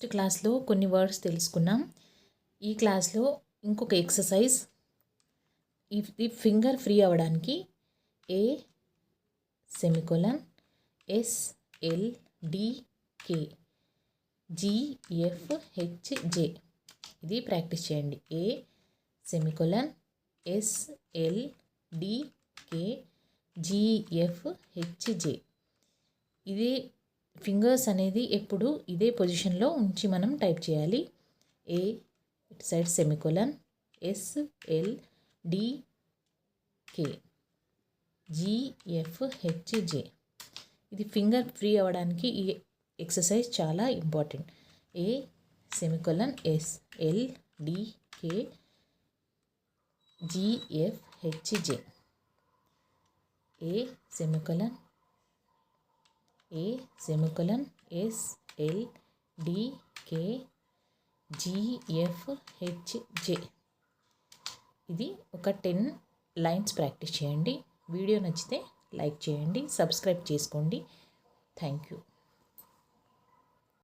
First క్లాస్లో కొన్ని words తెలుసుకున్నాం. ఈ క్లాస్లో ఇంకొక ఎక్సర్సైజ్. ఈ ఫింగర్ ఫ్రీ అవ్వడానికి ఏ semicolon S L D K G F H J ఇది ప్రాక్టీస్ చేయండి. ఏ semicolon S L D K G F H J. ఇది ఫింగర్స్ అనేది ఎప్పుడు ఇదే పొజిషన్లో ఉంచి మనం టైప్ చేయాలి. ఏ ఇటు side semicolon S L D K G F H J. ఇది ఫింగర్ ఫ్రీ అవ్వడానికి ఈ ఎక్సర్సైజ్ చాలా important. A semicolon S L D K G F H J. A semicolon A semicolon S L D K G F H J. ఇది ఒక 10 lines practice చేయండి. Video నచ్చితే like చేయండి, subscribe చేసుకోండి. Thank you.